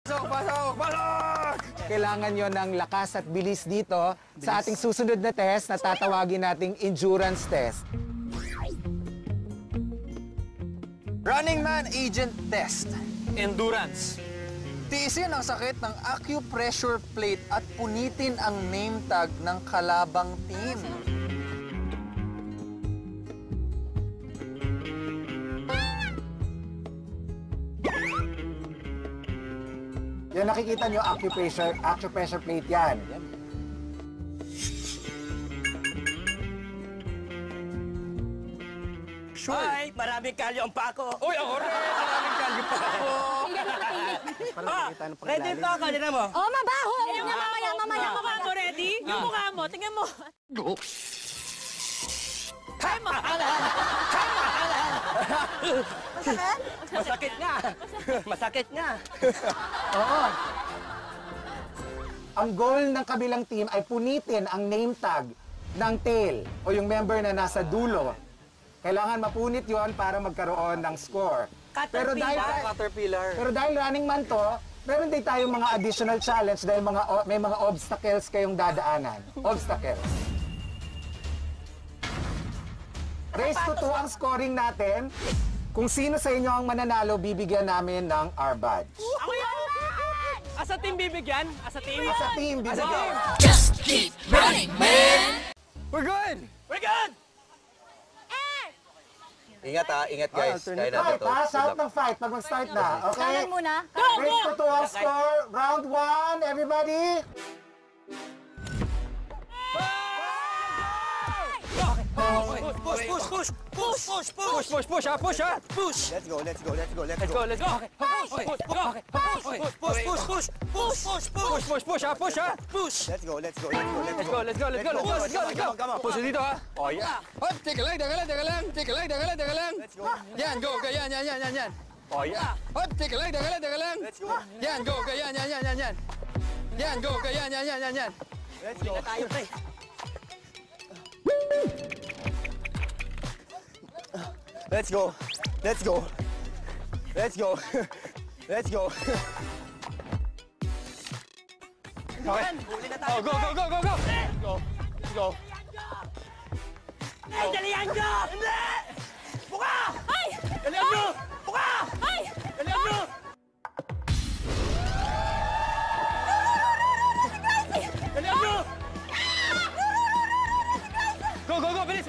Pasok, pasok, pasok! Kailangan nyo ng lakas at bilis dito sa ating susunod na test na tatawagin nating endurance test. Running Man Agent Test. Endurance. Tiisin ang sakit ng acupressure plate at punitin ang name tag ng kalabang team. Yan, nakikita nyo, acupressure plate yan. Sure. Ay, maraming kalyo ang pako. Uy, ako rin! Maraming kalyo pa ako. Ready pa ako, din mo. Oh, mabaho! Yung mamaya. Yung mukha mo, ready? Yung mukha mo, tingnan mo. Masakit? Masakit nga. Masakit nga. Oo. Ang goal ng kabilang team ay punitin ang name tag ng tail o yung member na nasa dulo. Kailangan mapunit yon para magkaroon ng score. Caterpillar. Pero dahil running man to, meron din tayong mga additional challenge dahil may mga obstacles kayong dadaanan. Obstacles. Race to 2 ang scoring natin. Kung sino sa inyo ang mananalo, bibigyan namin ng our badge. Ako yan! Asa team bibigyan? Asa team? Sa team, bibigyan. Just keep running, man! We're good! We're good! Ingat ha, ingat guys. Kaya natin Fight to. ha, shout ng fight pag mag-start na. Okay? Kanan muna. Race to 2 ang score. Round 1, everybody. Push! Push ha! Push ha! Push! Let's go. Let's go! Push ha! Push! Let's go. Let's go! Push dito ha! Oh, yeah! Hop! Teka lang! Let's go. Yan, go! Yan! Oh, yeah! Hop! Teka lang! Let's go. Yan, go! Yan! Yan, go! Yan! Let's go. Tayo, pre! Let's go. Let's go. Let's go. Let's go. Okay. Oh, go! Go! Ay, dalihan nyo! Hindi! Buka! Ay! Dalihan nyo! Buka! Ay! Dalihan nyo! Dalihan nyo! Go! Bilis!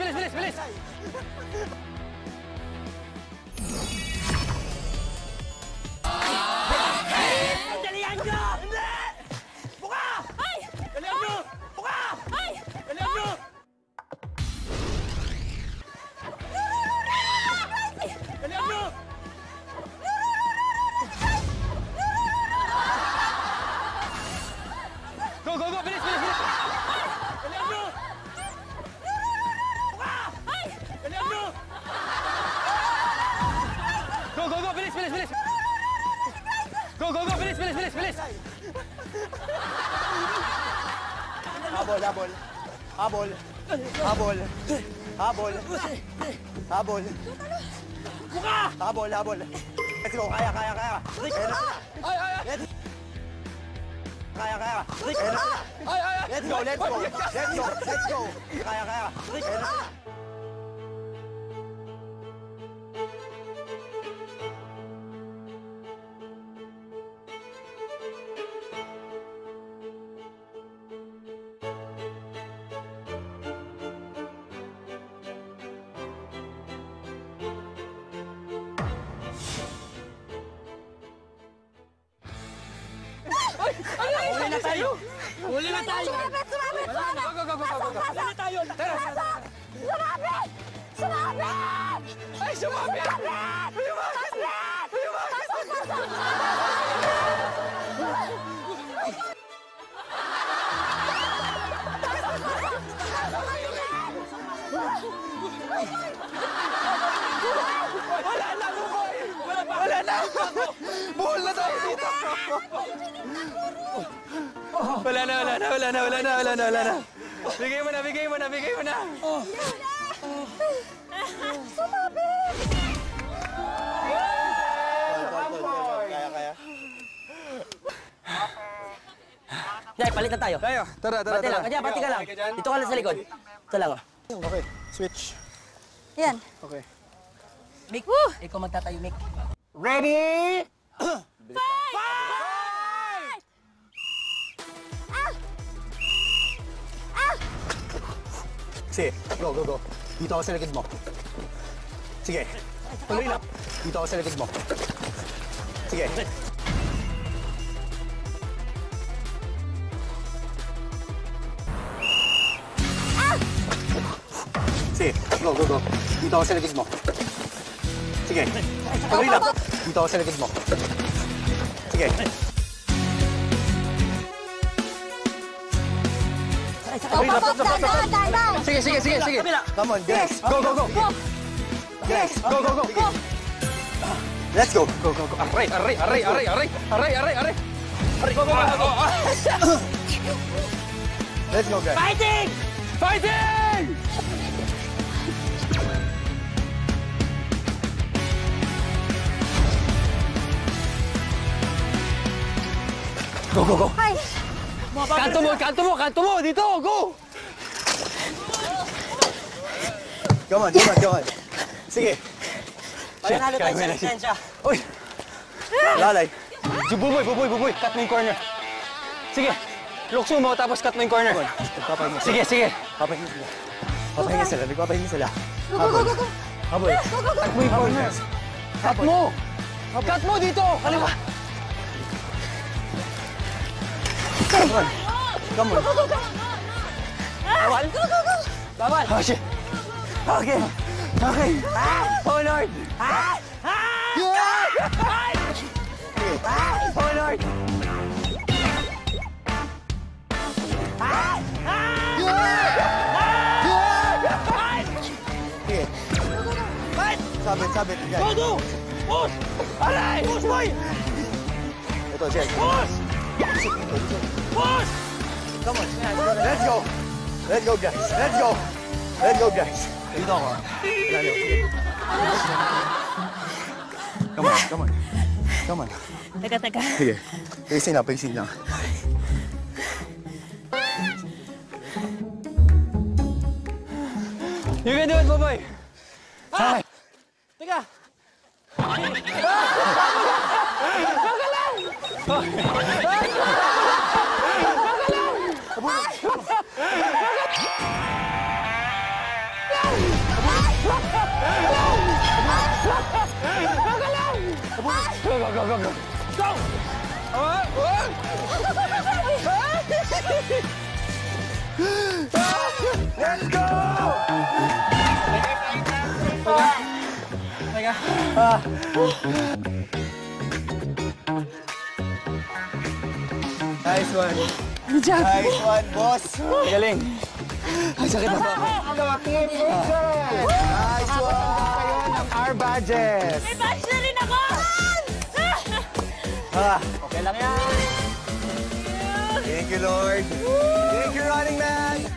Ay, dalihan nyo! Hindi! Buka! Ay! Dalihan nyo! Buka! Ay! Dalihan nyo! Dalihan nyo! Go! Bilis! Dalihan nyo! Buka! Ay! Dalihan nyo! Go! Bilis! Go! Bilis! Habol. Buka! Habol. Let's go. Kaya. Ay! Kaya. Ay! Let's go. Kaya. Huli na tayo! Sumabit! Go! Huli na tayo! Tara! Sumabit! Ay, sumabit! Wala na! Buhol na tayo dito! Wala na! Bigay mo na! Kaya. Dahil, palitan tayo. Tayo. Tara, tara, Bati lang. tara. Kaya, bati ka lang. Dito ka lang sa likod. Ito lang, oh. Okay, switch. Yan. Okay. Mick, ikaw magtatayo, Mick. Ready? Sige, go, go, go. Dito ako sa likod mo. Sige. Tuloy lang. Dito ako sa likod mo. Sige. Sige, go, go, go. Dito ako sa likod mo. Sige. Tuloy lang. Dito ako sa likod mo. Sige. Dahan. Sige, sige, sige, sige. Come on, guys. Go, go, go. Guys, go, go, go. Let's go. Go, go, go. Aray, aray, aray, aray, aray, aray, aray, aray. Aray, go, go, go. Let's go, guys. Fighting! Fighting! Go, go, go. Ay. Kanto mo, kanto mo, kanto mo. Dito, go. Come on, come on, come on. Sige. Panalo tayo sa lisensya. Uy, Lalay. si Buboy, Buboy, Buboy. Cut mo yung corner. Sige. Lukso mo, tapos cut mo yung corner. Nagpapahinga sila. Sige, sige. Papahinga sila. Papahinga sila. Nagpapahinga sila. Go, go, go, go. Habol. Cut mo yung corner. Cut mo. Cut mo dito. Kaliwa. Come on. Come on. Bawal? Bawal. Oh, shit. Okay. Okay. Oh, Lord. Oh, Lord. Sige. Sabit, sabit. Guys. Go. Push. Aray. Push, boy. Ito, Jen. Push. Push. Come on. Let's go. Let's go, guys. Let's go. Let's go, guys. Dito ako. Lalo. Come on, come on. Come on. Teka, teka. Sige. Pacing lang, pacing lang. You can do it, Buboy. Ah! Teka. Go, go, go, go, go. Go! Let's go! Nice one. Good job. Nice one, boss. Galing. Team Angel! Nice one. Kayo ng our badges. May batch na rin ako! Okay lang yan. Thank you, Lord. Thank you, Running Man.